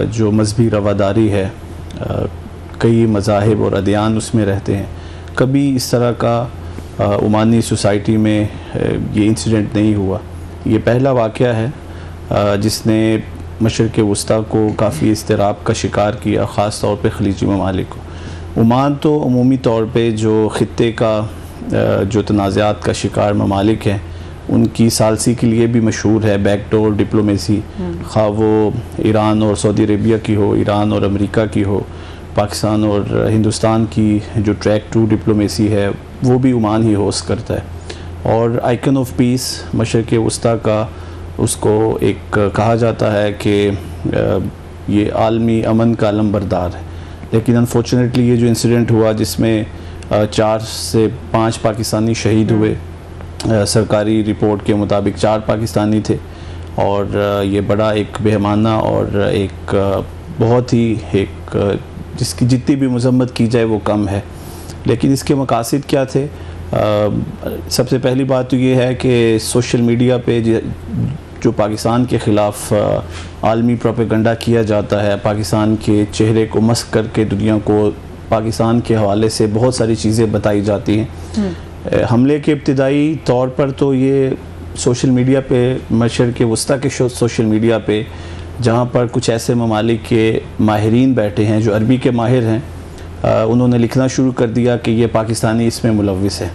जो मजहबी रवादारी है, कई मज़ाहिब और अदियान उसमें रहते हैं, कभी इस तरह का ओमानी सोसाइटी में ये इंसिडेंट नहीं हुआ। ये पहला वाक़या है जिसने मशरिक़ वस्ता को काफ़ी इज़्तिराब का शिकार किया, ख़ास तौर पे खलीजी ममालिक को। ओमान तो अमूमी तौर पे जो ख़ित्ते का जो तनाज़ात का शिकार ममालिक हैं उनकी सालसी के लिए भी मशहूर है। बैकडोर डिप्लोमेसी, खा वो ईरान और सऊदी अरेबिया की हो, ईरान और अमेरिका की हो, पाकिस्तान और हिंदुस्तान की जो ट्रैक टू डिप्लोमेसी है वो भी ओमान ही होस्ट करता है। और आइकन ऑफ पीस मशरिक़ वस्ता का उसको एक कहा जाता है कि ये आलमी अमन का अलंबरदार है। लेकिन अनफॉर्चुनेटली ये जो इंसिडेंट हुआ जिसमें 4 से 5 पाकिस्तानी शहीद हुए, सरकारी रिपोर्ट के मुताबिक 4 पाकिस्तानी थे, और ये बड़ा एक बेहमाना और एक बहुत ही एक जिसकी जितनी भी मजम्मत की जाए वो कम है। लेकिन इसके मकासद क्या थे? सबसे पहली बात तो ये है कि सोशल मीडिया पे जो पाकिस्तान के ख़िलाफ़ आलमी प्रोपेगेंडा किया जाता है, पाकिस्तान के चेहरे को मस्क करके दुनिया को पाकिस्तान के हवाले से बहुत सारी चीज़ें बताई जाती हैं। हमले के इब्तिदाई तौर पर तो ये सोशल मीडिया पे, मशरिक़ वस्ता के सोशल मीडिया पे, जहाँ पर कुछ ऐसे ममालिक के माहिरीन बैठे हैं जो अरबी के माहिर हैं, उन्होंने लिखना शुरू कर दिया कि ये पाकिस्तानी इसमें मुलव्विस है।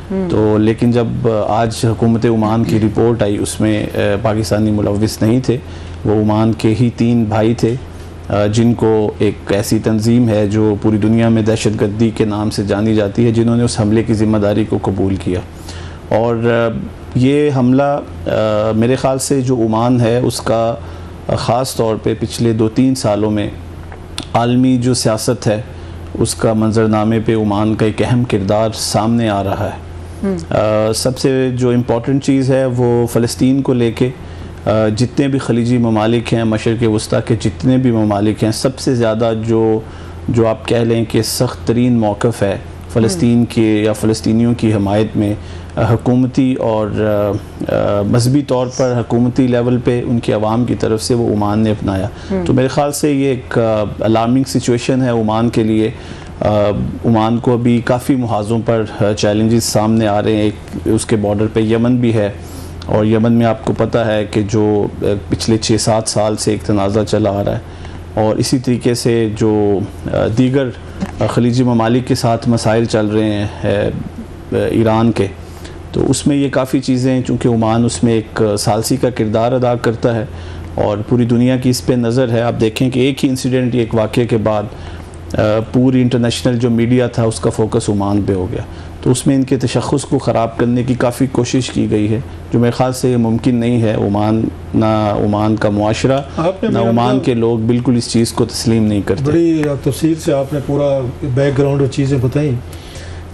तो लेकिन जब आज हुकूमत ओमान की रिपोर्ट आई उसमें पाकिस्तानी मुलव्विस नहीं थे, वो ओमान के ही 3 भाई थे जिनको एक ऐसी तंजीम है जो पूरी दुनिया में दहशतगर्दी के नाम से जानी जाती है, जिन्होंने उस हमले की ज़िम्मेदारी को कबूल किया। और ये हमला मेरे ख़्याल से जो ओमान है उसका ख़ास तौर पे पिछले 2-3 सालों में आलमी जो सियासत है उसका मंजरनामे पे ओमान का एक अहम किरदार सामने आ रहा है। सबसे जो इम्पोर्टेंट चीज़ है वो फ़लस्तीन को लेके जितने भी खलीजी ममालिक हैं, मशरिक़ वस्ता के जितने भी ममालिक हैं, सबसे ज़्यादा जो आप कह लें कि सख्त तरीन मौक़िफ़ है फ़लस्तीन के या फ़लस्तीनियों की हमायत में, हुकूमती और मजहबी तौर पर हुकूमती लेवल पे उनके अवाम की तरफ से वो ओमान ने अपनाया। तो मेरे ख़्याल से ये एक अलार्मिंग सिचुएशन है ओमान के लिए। ओमान को अभी काफ़ी मुहाज़ों पर चैलेंजेस सामने आ रहे हैं। एक उसके बॉर्डर पे यमन भी है, और यमन में आपको पता है कि जो पिछले 6-7 साल से एक तनाज़ा चला आ रहा है, और इसी तरीके से जो दीगर खलीजी ममालिक के साथ मसाइल चल रहे हैं ईरान के, तो उसमें ये काफ़ी चीज़ें, चूँकि ओमान उसमें एक सालसी का किरदार अदा करता है और पूरी दुनिया की इस पे नज़र है। आप देखें कि एक ही इंसिडेंट, एक वाक़े के बाद पूरी इंटरनेशनल जो मीडिया था उसका फोकस ओमान पे हो गया। तो उसमें इनके तशख़्ख़ुस को ख़राब करने की काफ़ी कोशिश की गई है, जो मेरे ख़्याल से मुमकिन नहीं है। ओमान का मुआशरा ना ओमान के लोग बिल्कुल इस चीज़ को तस्लीम नहीं करते। बड़ी तफसील से आपने पूरा बैकग्राउंड और चीज़ें बताई।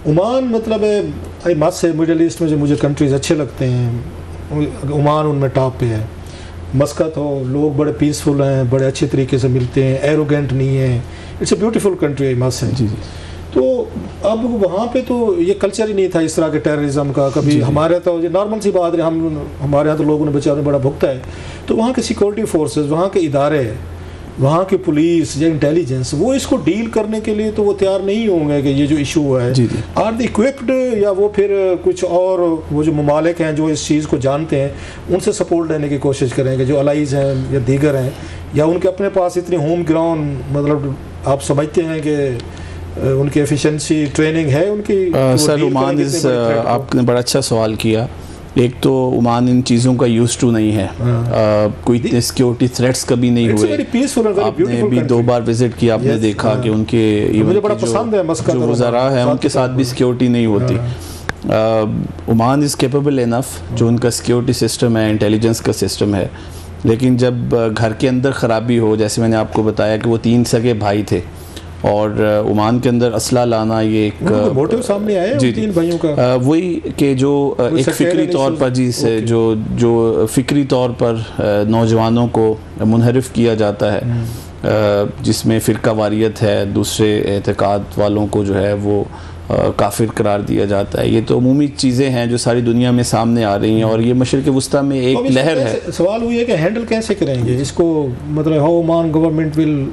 ओमान मतलब है मत से मिडल ईस्ट में जो मुझे कंट्रीज़ अच्छे लगते हैं, ओमान उनमें टॉप पे है। मस्कत हो, लोग बड़े पीसफुल हैं, बड़े अच्छे तरीके से मिलते हैं, एरोगेंट नहीं है। इट्स ए ब्यूटीफुल कंट्री मस है। जी। तो अब वहाँ पे तो ये कल्चर ही नहीं था इस तरह के टेररिज्म का कभी। हमारे तो ये नॉर्मल सी बात है, हमारे यहाँ तो लोगों ने बेचारे बड़ा भुगता है। तो वहाँ के सिक्योरिटी फोर्सेस, वहाँ के इदारे, वहाँ की पुलिस या इंटेलिजेंस, वो इसको डील करने के लिए तो वो तैयार नहीं होंगे कि ये जो इशू है आर द इक्विप्ड, या वो फिर कुछ और वो जो ममालिक हैं जो इस चीज़ को जानते हैं उनसे सपोर्ट लेने की कोशिश करेंगे, जो अलाइज हैं या दीगर हैं, या उनके अपने पास इतनी होम ग्राउंड, मतलब आप समझते हैं कि उनकी एफिशिएंसी ट्रेनिंग है उनकी। सर ओमान आपने बड़ा अच्छा सवाल किया। एक तो ओमान इन चीज़ों का यूज टू नहीं है, कोई इतने सिक्योरिटी थ्रेट्स कभी नहीं हुए। आपने भी 2 बार विजिट किया, आपने देखा कि उनके जो वज़रा है उनके साथ भी सिक्योरिटी नहीं होती। ओमान इज़ कैपेबल इनफ, जो उनका सिक्योरिटी सिस्टम है, इंटेलिजेंस का सिस्टम है, लेकिन जब घर के अंदर ख़राबी हो, जैसे मैंने आपको बताया कि वो 3 सगे भाई थे, और ओमान के अंदर असला लाना ये एक मोटिव सामने आया है 3 भाइयों का, वही कि जो एक फ़िक्री तौर पर से जो फ़िक्री तौर पर नौजवानों को मुनहरिफ किया जाता है, जिसमें फ़िरका वारियत है, दूसरे एतकाद वालों को जो है वो काफिर करार दिया जाता है। ये तो अमूमी चीज़ें हैं जो सारी दुनिया में सामने आ रही हैं, और ये मशरिक़ वस्ता में एक लहर है। सवाल हुई है कि हैंडल कैसे करेंगे इसको, मतलब how Oman government will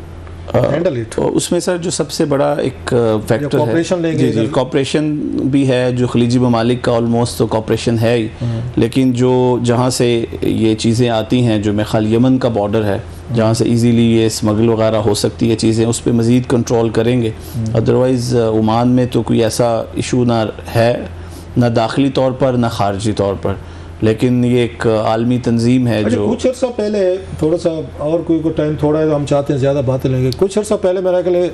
handle it. उसमें सर जो सबसे बड़ा एक फैक्टर है, जी कॉपरेशन भी है, जो खलीजी ममालिक का ऑलमोस्ट तो कॉपरेशन है ही, लेकिन जो जहाँ से ये चीज़ें आती हैं, जो मेरे ख्याल यमन का बॉर्डर है जहाँ से इजीली ये स्मगल वगैरह हो सकती है चीज़ें, उस पर मज़ीद कंट्रोल करेंगे। अदरवाइज़ ओमान में तो कोई ऐसा इशू ना है, ना दाखिली तौर पर ना खारजी तौर पर, लेकिन ये एक आलमी तंजीम है। जो कुछ अर्सा पहले, थोड़ा सा और कोई टाइम थोड़ा है तो हम चाहते हैं ज़्यादा बातें लेंगे। कुछ अर्सा पहले मेरा ख्याल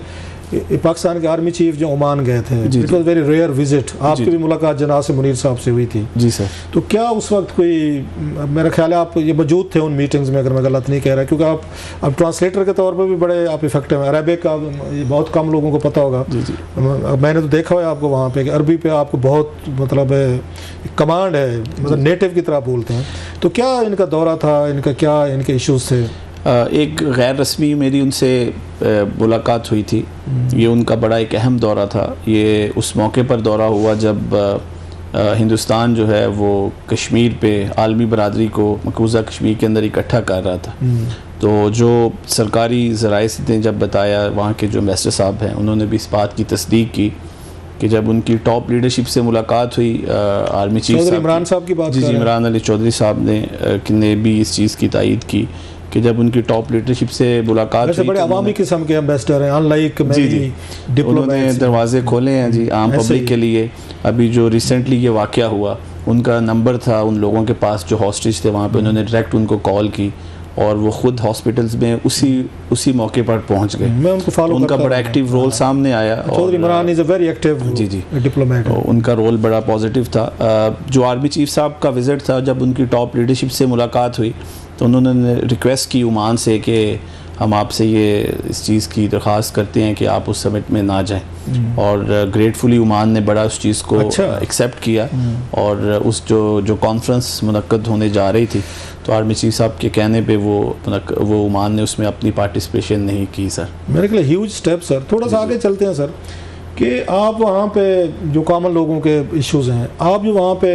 पाकिस्तान के आर्मी चीफ जो ओमान गए थे, it was very rare visit. आपकी भी मुलाकात जनाब से मुनीर साहब से हुई थी। जी सर। तो क्या उस वक्त कोई, मेरा ख्याल है आप ये मौजूद थे उन मीटिंग्स में, अगर मैं गलत नहीं कह रहा, क्योंकि आप अब ट्रांसलेटर के तौर पर भी बड़े आप इफेक्टिव हैं। अरबिक का बहुत कम लोगों को पता होगा। जी। मैंने तो देखा हुआ है आपको वहाँ पे कि अरबी पे आपको बहुत मतलब कमांड है, मतलब नेटिव की तरह बोलते हैं। तो क्या इनका दौरा था, इनका क्या इनके इश्यूज थे? एक गैर रस्मी मेरी उनसे मुलाकात हुई थी। ये उनका बड़ा एक अहम दौरा था। ये उस मौके पर दौरा हुआ जब हिंदुस्तान जो है वो कश्मीर पे आलमी बरादरी को मकबूजा कश्मीर के अंदर इकट्ठा कर रहा था। तो जो सरकारी ज़राए ने जब बताया, वहाँ के जो एम्बेसडर साहब हैं उन्होंने भी इस बात की तस्दीक की कि जब उनकी टॉप लीडरशिप से मुलाकात हुई आर्मी चीफ इमरान साहब की बात, जी इमरान अली चौधरी साहब ने भी इस चीज़ की तायीद की कि जब उनकी टॉप लीडरशिप से मुलाकात वैसे बड़े अवामी किस्म के एम्बेसडर हैं, अनलाइक जी उन्होंने दरवाजे खोले हैं जी आम पब्लिक के लिए। अभी जो रिसेंटली ये वाक़या हुआ, उनका नंबर था उन लोगों के पास जो हॉस्टेज थे वहाँ पे, उन्होंने डायरेक्ट उनको कॉल की और वो खुद हॉस्पिटल्स में उसी मौके पर पहुंच गए। मैं उनको फॉलो उनका बड़ा एक्टिव रोल सामने आया। Chaudhry Imran is a very active जी डिप्लोमेट। उनका रोल बड़ा पॉजिटिव था। जो आर्मी चीफ साहब का विज़िट था, जब उनकी टॉप लीडरशिप से मुलाकात हुई तो उन्होंने रिक्वेस्ट की ओमान से कि हम आपसे ये इस चीज़ की दरख्वास्त करते हैं कि आप उस समिट में ना जाएं। और ग्रेटफुली ओमान ने बड़ा उस चीज़ को एक्सेप्ट किया और उस जो कॉन्फ्रेंस मुनक्कद होने जा रही थी तो आर्मी चीफ साहब के कहने पे वो ओमान ने उसमें अपनी पार्टिसिपेशन नहीं की सर। मेरे ख्याल ह्यूज स्टेप सर। थोड़ा सा आगे चलते हैं सर कि आप वहाँ पे जो कॉमन लोगों के इश्यूज़ हैं, आप जो वहाँ पे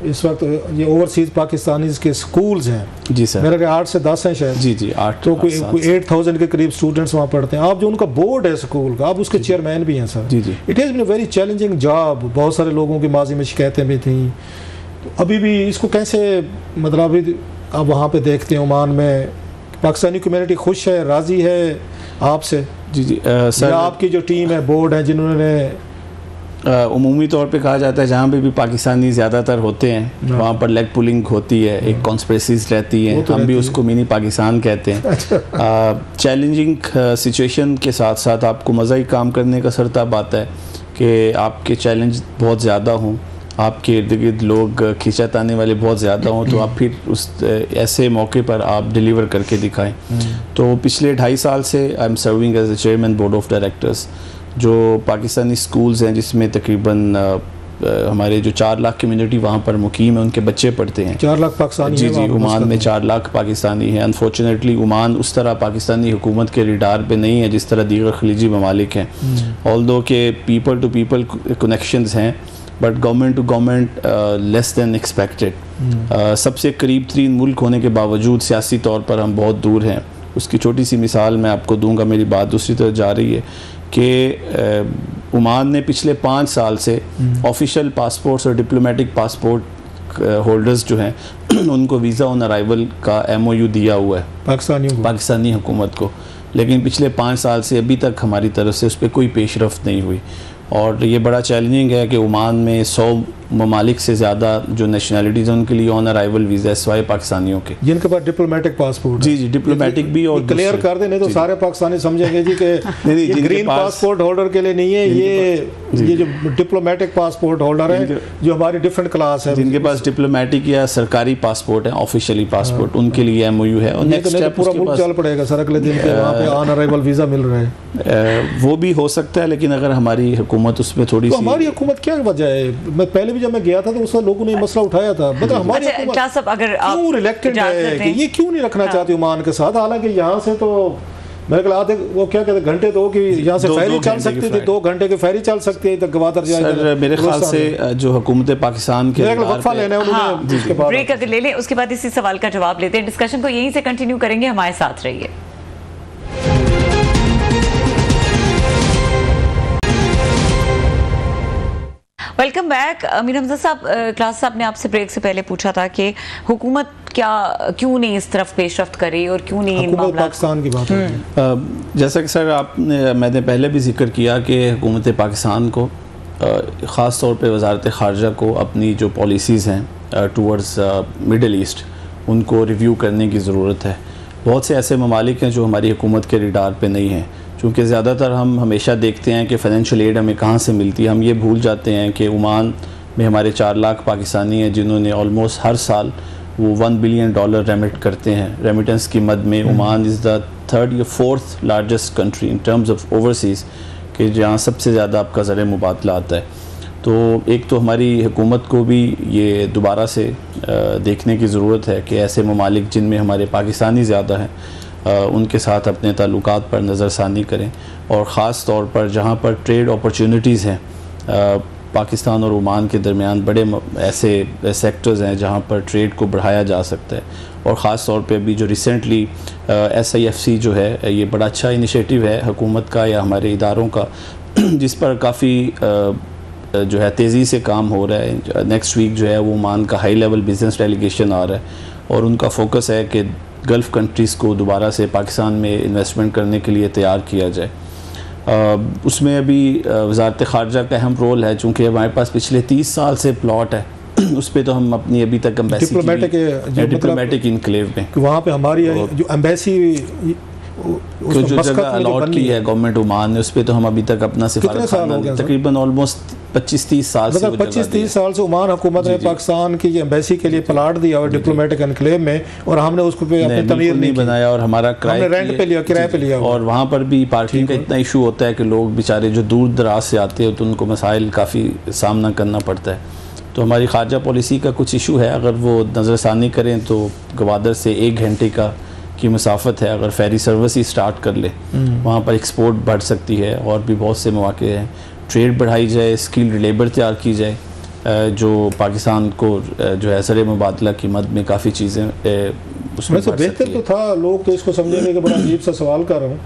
इस वक्त ये ओवरसीज़ पाकिस्तानीज़ के स्कूल्स हैं जी सर, मेरे ख्याल 8 से 10 हैं शायद। जी 8 तो कोई 8000 के करीब स्टूडेंट्स वहाँ पढ़ते हैं। आप जो उनका बोर्ड है स्कूल का, आप उसके चेयरमैन भी हैं सर। जी it has been a very challenging job. बहुत सारे लोगों की माजी में शिकायतें भी थी, तो अभी भी इसको कैसे मतलब आप वहाँ पे देखते हैं ओमान में पाकिस्तानी कम्युनिटी खुश है, राज़ी है आपसे? जी सर, आपकी जो टीम है, बोर्ड है, जिन्होंने उमूमी तौर पे कहा जाता है जहाँ पे भी पाकिस्तानी ज़्यादातर होते हैं वहाँ पर लेग पुलिंग होती है, एक कॉन्स्पिरेसीज रहती है, हम भी उसको मिनी पाकिस्तान कहते हैं। चैलेंजिंग सिचुएशन के साथ साथ आपको मज़ा ही काम करने का सर तब आता है कि आपके चैलेंज बहुत ज़्यादा हों, आपके इर्द गिर्द लोग खींचाताने वाले बहुत ज़्यादा हों, तो आप फिर उस ऐसे मौके पर आप डिलीवर करके दिखाएं। तो पिछले 2.5 साल से I am serving as a chairman board of directors. जो पाकिस्तानी स्कूल्स हैं जिसमें तकरीबन हमारे जो 4 लाख कम्युनिटी वहाँ पर मुकीम है, उनके बच्चे पढ़ते हैं। 4 लाख पाकिस्तानी? जी ओमान में 4 लाख पाकिस्तानी हैं। अनफॉर्चुनेटली ओमान उस तरह पाकिस्तानी हुकूमत के रिडार पे नहीं है जिस तरह दीगर खलीजी ममालिक हैं। ऑल्दो के पीपल टू पीपल कनेक्शंस हैं, but government to government less than expected. सबसे करीब तरीन मुल्क होने के बावजूद सियासी तौर पर हम बहुत दूर हैं। उसकी छोटी सी मिसाल मैं आपको दूंगा, मेरी बात दूसरी तरफ जा रही है कि ओमान ने पिछले 5 साल से ऑफिशियल पासपोर्ट्स और डिप्लोमेटिक पासपोर्ट होल्डर्स जो हैं उनको वीज़ा ऑन अराइवल का MOU दिया हुआ है पाकिस्तानी हुकूमत को, लेकिन पिछले 5 साल से अभी तक हमारी तरफ से उस पर कोई पेशरफ्त नहीं हुई। और ये बड़ा चैलेंजिंग है कि ओमान में 100 ममालिक से ज़्यादा जो नेशनलिटीज़ हैं उनके लिए ऑन अराइवल वीज़ा सिवाय पाकिस्तानियों के, जिनके पास डिप्लोमेटिक पासपोर्ट। जी डिप्लोमेटिक भी। और क्लियर कर दें, नहीं तो सारे पाकिस्तानी समझेंगे जी कि ये ग्रीन पासपोर्ट होल्डर के लिए नहीं है, ये जो डिप्लोमेटिक पासपोर्ट होल्डर है जो हमारी डिफरेंट क्लास है, जिनके पास डिप्लोमेटिक या सरकारी पासपोर्ट है, ऑफिशियली पासपोर्ट, उनके लिए MOU है। और नेक्स्ट स्टेप पूरा मुल्क चल पड़ेगा सर अगले दिन के वहाँ पे ऑन अराइवल वीज़ा मिल रहा है। वो भी हो सकता है, लेकिन अगर हमारी हुकूमत उसमें थोड़ी सी, हमारी हुकूमत क्या वजह है? मैं पहले भी जब मैं गया था तो उस वक्त लोगों ने मसला उठाया था, मतलब हमारी क्यों रिलेक्टेड है कि ये क्यों नहीं रखना चाहती ओमान के साथ, हालांकि यहाँ से तो मेरे ख्याल आधे वो क्या कहते घंटे तो कि यहाँ से फेरी चल सकती थी, 2 घंटे की फेरी चल सकती है, तो गवादर जाए। मेरे ख्याल से जो हुकूमत पाकिस्तान के वक्फा लेना है उन्होंने, ब्रेक अगर ले लें उसके बाद इसी सवाल का जवाब लेते हैं। डिस्कशन को यहीं से कंटिन्यू करेंगे, हमारे साथ रहिए। Welcome back. अमीर हमजा साहब, क्लास साहब ने आपसे ब्रेक से पहले पूछा था कि हुकूमत क्यों नहीं इस तरफ पेशरफ्त करे और क्यों नहीं इन मामलों पाकिस्तान की बात है। जैसा कि सर मैंने पहले भी जिक्र किया कि हुकूमत पाकिस्तान को ख़ास तौर पे वजारत ख़ारजा को अपनी जो पॉलिसीज़ हैं टूवर्ड्स मिडल ईस्ट उनको रिव्यू करने की ज़रूरत है। बहुत से ऐसे ममालिक हैं जो हमारी हुकूमत के रिडार पे नहीं हैं, क्योंकि ज़्यादातर हम हमेशा देखते हैं कि फ़ाइनेंशियल एड हमें कहाँ से मिलती है। हम ये भूल जाते हैं कि ओमान में हमारे 4 लाख पाकिस्तानी हैं जिन्होंने ऑलमोस्ट हर साल वो $1 बिलियन रेमिट करते हैं। रेमिटेंस की मद में ओमान इज़ द 3rd या 4th largest country in terms of overseas, कि जहाँ सबसे ज़्यादा आपका ज़र मुबादला आता है। तो एक तो हमारी हुकूमत को भी ये दोबारा से देखने की ज़रूरत है कि ऐसे ममालिक जिनमें हमारे पाकिस्तानी ज़्यादा हैं उनके साथ अपने ताल्लुकात पर नज़रसानी करें, और ख़ास तौर पर जहाँ पर ट्रेड अपॉर्चुनिटीज़ हैं पाकिस्तान और ओमान के दरमियान बड़े ऐसे सेक्टर्स हैं जहाँ पर ट्रेड को बढ़ाया जा सकता है। और ख़ास तौर पे अभी जो रिसेंटली SIFC जो है ये बड़ा अच्छा इनिशिएटिव है हुकूमत का या हमारे इदारों का, जिस पर काफ़ी जो है तेज़ी से काम हो रहा है। नेक्स्ट वीक जो है वो ओमान का हाई लेवल बिज़नेस डेलीगेशन आ रहा है और उनका फोकस है कि गल्फ़ कंट्रीज़ को दोबारा से पाकिस्तान में इन्वेस्टमेंट करने के लिए तैयार किया जाए। उसमें अभी वज़ारत ख़ारजा का अहम रोल है, चूँकि हमारे पास पिछले 30 साल से प्लॉट है उस पर तो हम अपनी अभी तक एम्बेसी डिप्लोमेटिक इनक्लेव में वहाँ पे हमारी जो एम्बेसी जो जगह अलॉट की है गवर्नमेंट ओमान ने, उस पर तो हम अभी तक अपना सिफारत खाना तकरीबन ऑलमोस्ट 25-30 साल से 25-30 साल से ओमान हुकूमत ने पाकिस्तान की एम्बेसी के लिए प्लाट दिया और डिप्लोमेटिक एनक्लेव में, और हमने उसको पे अपनी तमीर नहीं बनाया और हमारा रेंट पे लिया, किराए पे लिया। और वहाँ पर भी पार्किंग का इतना इशू होता है कि लोग बेचारे जो दूर दराज से आते हैं तो उनको मसाइल काफ़ी सामना करना पड़ता है। तो हमारी खारजा पॉलिसी का कुछ इशू है, अगर वो नज़रसानी करें तो गवादर से 1 घंटे की मुसाफत है, अगर फेरी सर्विस ही स्टार्ट कर ले वहाँ पर एक्सपोर्ट बढ़ सकती है और भी बहुत से मौके हैं। ट्रेड बढ़ाई जाए, स्किल्ड लेबर तैयार की जाए जो पाकिस्तान को जो है ज़र मुबादला की मद में काफ़ी चीज़ें उसमें बेहतर तो था। लोग तो इसको समझेंगे कि बड़ा अजीब सा सवाल कर रहा हूँ।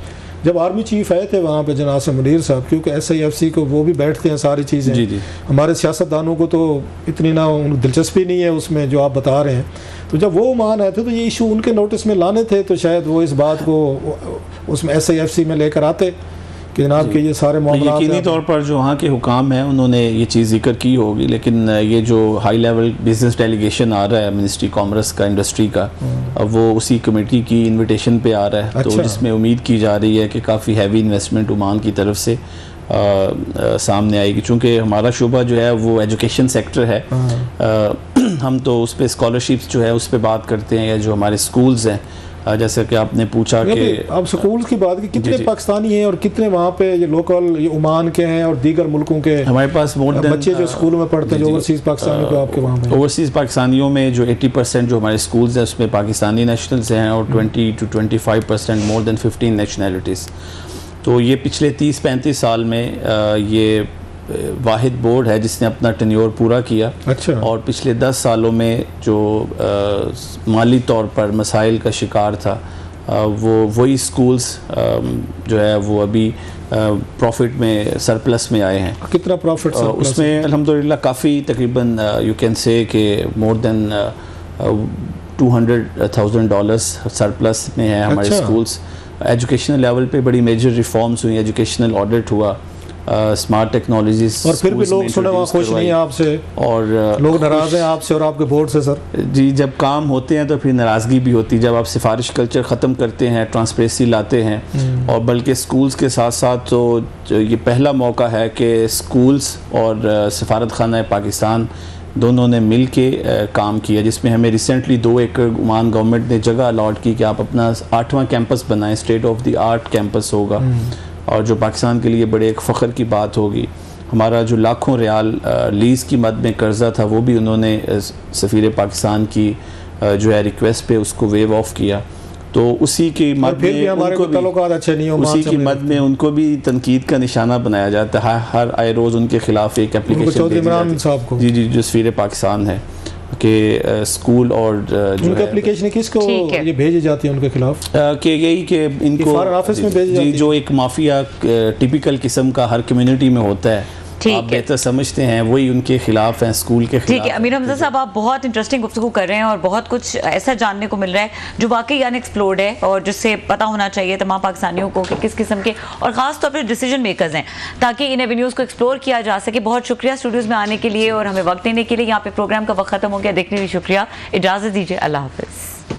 जब आर्मी चीफ आए थे वहाँ पे जनाब से मुनीर साहब, क्योंकि SIFC को वो भी बैठते हैं सारी चीज़ें, जी। हमारे सियासतदानों को तो इतनी ना दिलचस्पी नहीं है उसमें जो आप बता रहे हैं। तो जब वो मान आए थे तो ये इशू उनके नोटिस में लाने थे, तो शायद वो इस बात को उसमें SIFC में लेकर आते कि जनाब के ये सारे मामला यकीनी तौर पर जो वहाँ के हुकाम हैं उन्होंने ये चीज़ जिक्र की होगी, लेकिन ये जो हाई लेवल बिजनेस डेलीगेशन आ रहा है मिनिस्ट्री कॉमर्स का, इंडस्ट्री का, अब वो उसी कमेटी की इनविटेशन पे आ रहा है। तो जिसमें उम्मीद की जा रही है कि काफ़ी हैवी इन्वेस्टमेंट ओमान की तरफ से सामने आएगी, चूँकि हमारा शुबा जो है वो एजुकेशन सेक्टर है। हम तो उस पर स्कॉलरशिप्स जो है उस पर बात करते हैं, या जो हमारे स्कूल्स हैं, जैसे कि आपने पूछा कि अब स्कूल की बात की कितने पाकिस्तानी हैं और कितने वहाँ पे ये लोकल ये ओमान के हैं और दीगर मुल्कों के हमारे पास बच्चे जो स्कूल में पढ़ते हैं, जो ओवरसीज़ पाकिस्तानी को आपके वहाँ पे ओवरसीज़ पाकिस्तानियों में जो 80% जो हमारे स्कूल्स हैं उसमें पाकिस्तानी नेशनल्स हैं और 20 to 25% मोर देन 15 नेशनैलिटीज़। तो ये पिछले 30-35 साल में ये वाहिद बोर्ड है जिसने अपना टेन्योर पूरा किया। अच्छा। और पिछले 10 सालों में जो माली तौर पर मसाइल का शिकार था वो वही स्कूल्स जो है वो अभी प्रॉफिट में सरप्लस में आए हैं। कितना प्रॉफिट उसमें अल्हम्दुलिल्लाह काफ़ी तकरीबन यू कैन से कि मोर देन $200,000 सरप्लस में है हमारे स्कूल्स। एजुकेशनल लेवल पे बड़ी मेजर रिफॉर्म्स हुई, एजुकेशनल ऑडिट हुआ, स्मार्ट टेक्नोलॉजीज, और फिर भी लोग सुने वहाँ खुश नहीं है आपसे और लोग नाराज़ हैं आपसे और आपके बोर्ड से। सर जी, जब काम होते हैं तो फिर नाराज़गी भी होती है। जब आप सिफारिश कल्चर ख़त्म करते हैं, ट्रांसपेरेंसी लाते हैं, और बल्कि स्कूल्स के साथ साथ तो ये पहला मौका है कि स्कूल्स और सफारत खाना पाकिस्तान दोनों ने मिल के काम किया, जिसमें हमें रिसेंटली 2 एकड़ ओमान गवर्नमेंट ने जगह अलॉट की कि आप अपना 8वां कैंपस बनाएं, state of the art campus होगा, और जो पाकिस्तान के लिए बड़े एक फ़ख्र की बात होगी। हमारा जो लाखों रियाल लीज़ की मद में कर्ज़ा था वो भी उन्होंने सफ़ीर पाकिस्तान की जो है रिक्वेस्ट पे उसको वेव ऑफ किया। तो उसी की मद में अच्छे नहीं उसी की मद में उनको भी तनकीद का निशाना बनाया जाता है। हर आए रोज़ उनके खिलाफ एक एप्लीकेशन जी जो सफ़ीर पाकिस्तान है के स्कूल और जो एप्लीकेशन किसको ये भेजी जाती है उनके खिलाफ कि यही कि इनको ऑफिस में भेजी जाती है, जो एक माफिया टिपिकल किस्म का हर कम्युनिटी में होता है, आप बेहतर समझते हैं, वही उनके खिलाफ हैं, स्कूल के खिलाफ। ठीक है अमीर हमजा साहब, आप बहुत इंटरेस्टिंग गुफ्तगू कर रहे हैं और बहुत कुछ ऐसा जानने को मिल रहा है जो वाकई अनएक्सप्लोर्ड है और जिससे पता होना चाहिए तमाम पाकिस्तानियों को कि किस किस्म के और ख़ास तौर पर डिसीजन मेकर्स हैं, ताकि इन एवेन्यूज़ को एक्सप्लोर किया जा सके। बहुत शुक्रिया स्टूडियोज़ में आने के लिए और हमें वक्त देने के लिए। यहाँ पे प्रोग्राम का वक्त ख़त्म हो गया, देखने के लिए शुक्रिया, इजाज़त दीजिए, अल्लाह हाफ़िज़।